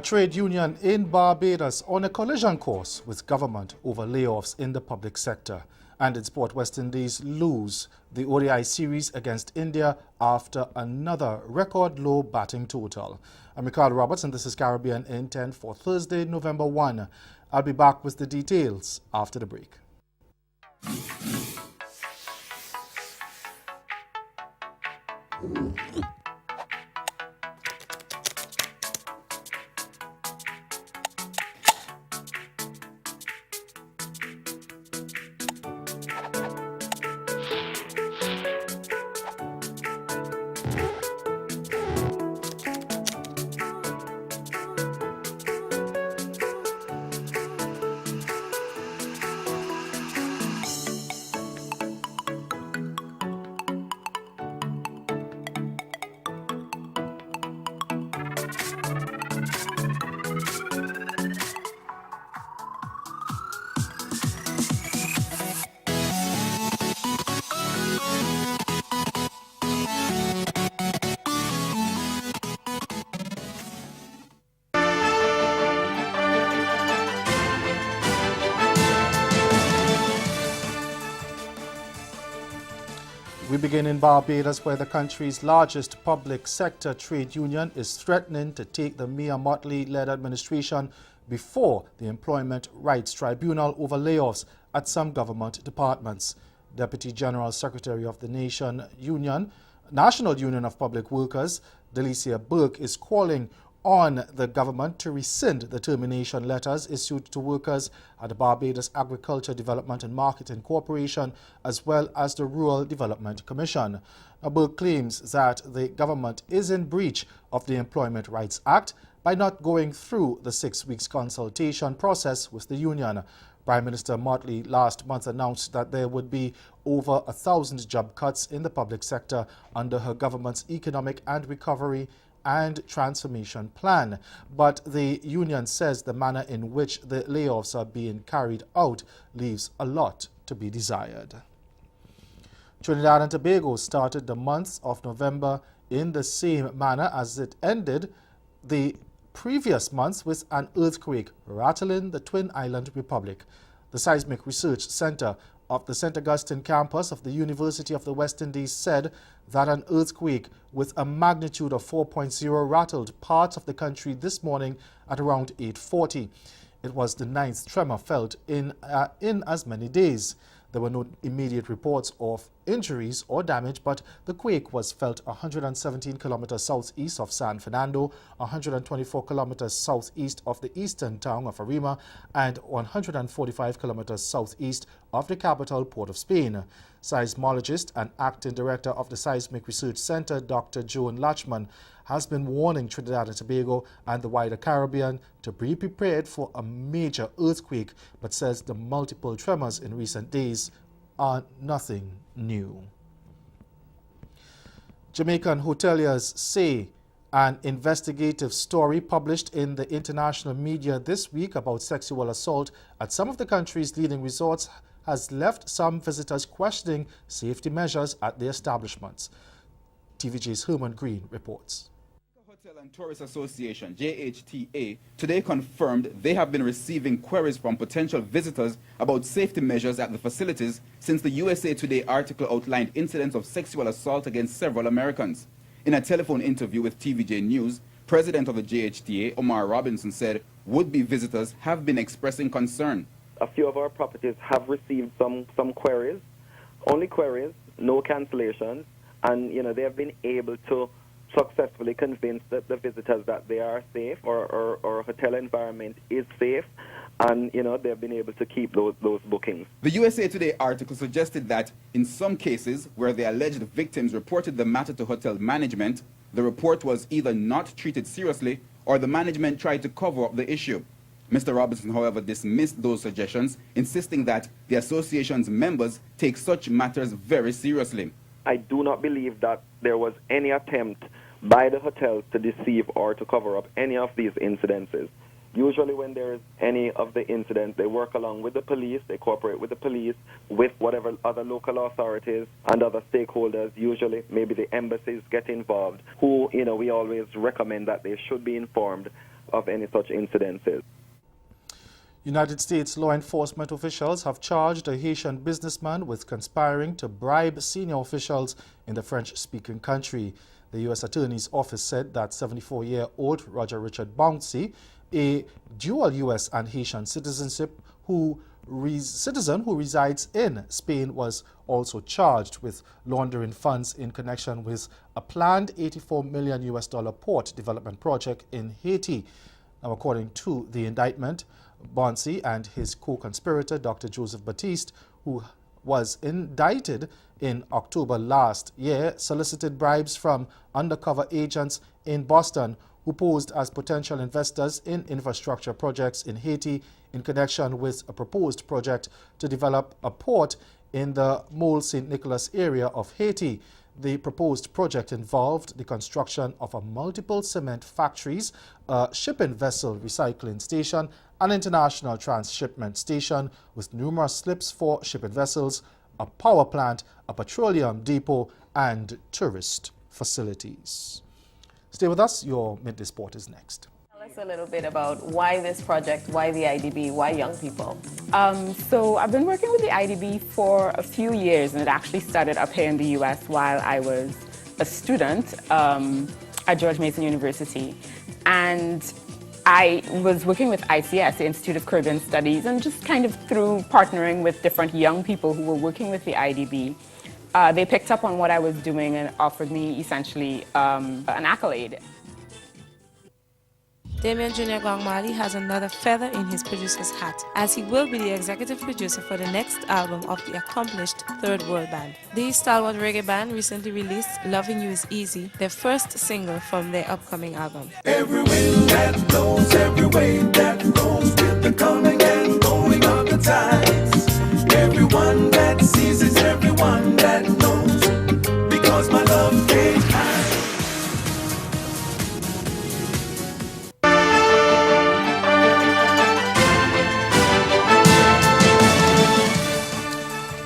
trade union in Barbados on a collision course with government over layoffs in the public sector. And in sport, West Indies lose the ODI series against India after another record low batting total. I'm Ricardo Roberts and this is Caribbean in 10 for Thursday, November 1. I'll be back with the details after the break. We begin in Barbados, where the country's largest public sector trade union is threatening to take the Mia Mottley-led administration before the Employment Rights Tribunal over layoffs at some government departments. Deputy General Secretary of the National Union of Public Workers, Delicia Burke, is calling on the government to rescind the termination letters issued to workers at the Barbados Agriculture Development and Marketing Corporation as well as the Rural Development Commission. Now, Burke claims that the government is in breach of the Employment Rights Act by not going through the 6 weeks consultation process with the union. Prime Minister Mottley last month announced that there would be over 1,000 job cuts in the public sector under her government's Economic and Recovery and Transformation Plan. But the union says the manner in which the layoffs are being carried out leaves a lot to be desired. Trinidad and Tobago started the month of November in the same manner as it ended the previous months, with an earthquake rattling the Twin Island Republic. The Seismic Research Center of the St. Augustine campus of the University of the West Indies said that an earthquake with a magnitude of 4.0 rattled parts of the country this morning at around 8:40. It was the 9th tremor felt in as many days. There were no immediate reports of injuries or damage, but the quake was felt 117 kilometers southeast of San Fernando, 124 kilometers southeast of the eastern town of Arima, and 145 kilometers southeast of the capital, Port of Spain. Seismologist and acting director of the Seismic Research Center, Dr. Joan Lachman, has been warning Trinidad and Tobago and the wider Caribbean to be prepared for a major earthquake, but says the multiple tremors in recent days are nothing new. Jamaican hoteliers say an investigative story published in the international media this week about sexual assault at some of the country's leading resorts has left some visitors questioning safety measures at the establishments. TVJ's Herman Green reports. Hotel and Tourist Association, JHTA, today confirmed they have been receiving queries from potential visitors about safety measures at the facilities since the USA Today article outlined incidents of sexual assault against several Americans. In a telephone interview with TVJ News, President of the JHTA, Omar Robinson, said would-be visitors have been expressing concern. A few of our properties have received some queries, only queries, no cancellations, and they have been able to successfully convince the visitors that they are safe, or hotel environment is safe, and they've been able to keep those bookings. The USA Today article suggested that in some cases where the alleged victims reported the matter to hotel management, the report was either not treated seriously or the management tried to cover up the issue. Mr. Robinson, however, dismissed those suggestions, insisting that the association's members take such matters very seriously. I do not believe that there was any attempt by the hotels to deceive or to cover up any of these incidences. Usually when there is any of the incidents, they work along with the police, they cooperate with the police, with whatever other local authorities and other stakeholders, usually maybe the embassies get involved, who, we always recommend that they should be informed of any such incidences. United States law enforcement officials have charged a Haitian businessman with conspiring to bribe senior officials in the French-speaking country. The U.S. Attorney's Office said that 74-year-old Roger Richard Bouncy, a dual U.S. and Haitian citizen who resides in Spain, was also charged with laundering funds in connection with a planned $84 million port development project in Haiti. Now, according to the indictment, Bouncy and his co-conspirator, Dr. Joseph Batiste, who was indicted in October last year, solicited bribes from undercover agents in Boston who posed as potential investors in infrastructure projects in Haiti in connection with a proposed project to develop a port in the Mole St. Nicholas area of Haiti. The proposed project involved the construction of a multiple cement factories, a shipping vessel recycling station, an international transshipment station with numerous slips for shipping vessels, a power plant, a petroleum depot, and tourist facilities. Stay with us. Your Midday Sport is next. Tell us a little bit about why this project, why the IDB, why young people? So I've been working with the IDB for a few years, and it actually started up here in the U.S. while I was a student at George Mason University. And I was working with ICS, the Institute of Caribbean Studies, and just kind of through partnering with different young people who were working with the IDB, they picked up on what I was doing and offered me essentially an accolade. Damian Jr. Gwangmali has another feather in his producer's hat, as he will be the executive producer for the next album of the accomplished Third World Band. The stalwart reggae band recently released Loving You Is Easy, their first single from their upcoming album. Every wind that blows, every wave that rolls, with the coming and going of the tides. Everyone that sees is everyone that knows, because my love can't hide.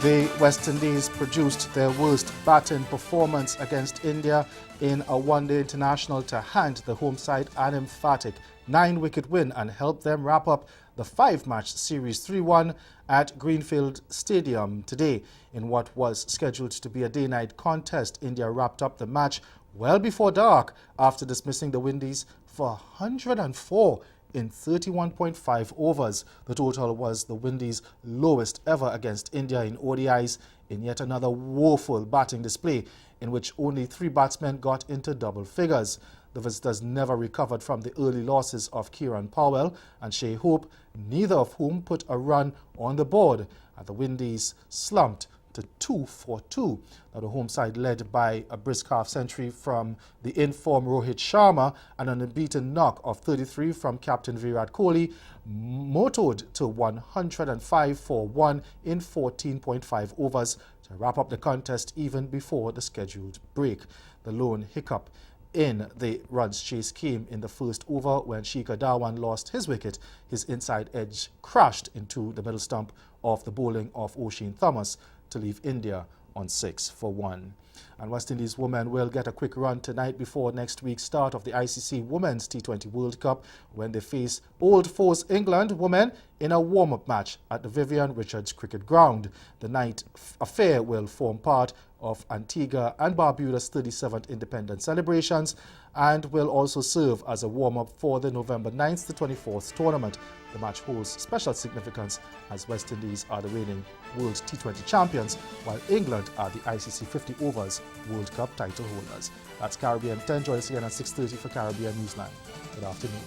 The West Indies produced their worst batting performance against India in a one-day international to hand the home side an emphatic 9-wicket win and helped them wrap up the 5-match series 3-1 at Greenfield Stadium today. In what was scheduled to be a day-night contest, India wrapped up the match well before dark after dismissing the Windies for 104 in 31.5 overs. The total was the Windies' lowest ever against India in ODIs in yet another woeful batting display in which only 3 batsmen got into double figures. The visitors never recovered from the early losses of Kieran Powell and Shai Hope, neither of whom put a run on the board, and the Windies slumped to 2 for 2. Now, the home side led by a brisk half-century from the in-form Rohit Sharma and an unbeaten knock of 33 from captain Virat Kohli, motored to 105 for 1 in 14.5 overs to wrap up the contest even before the scheduled break. The lone hiccup in the runs chase came in the first over when Shikhar Dhawan lost his wicket. His inside edge crashed into the middle stump of the bowling of Oshane Thomas to leave India on 6 for 1. And West Indies women will get a quick run tonight before next week's start of the ICC Women's T20 World Cup when they face old foes England women in a warm-up match at the Vivian Richards Cricket Ground. The night affair will form part of Antigua and Barbuda's 37th independence celebrations and will also serve as a warm-up for the November 9th to 24th tournament. The match holds special significance as West Indies are the reigning World T20 champions, while England are the ICC 50 Overs World Cup title holders. That's Caribbean 10. Join us again at 6:30 for Caribbean Newsline. Good afternoon.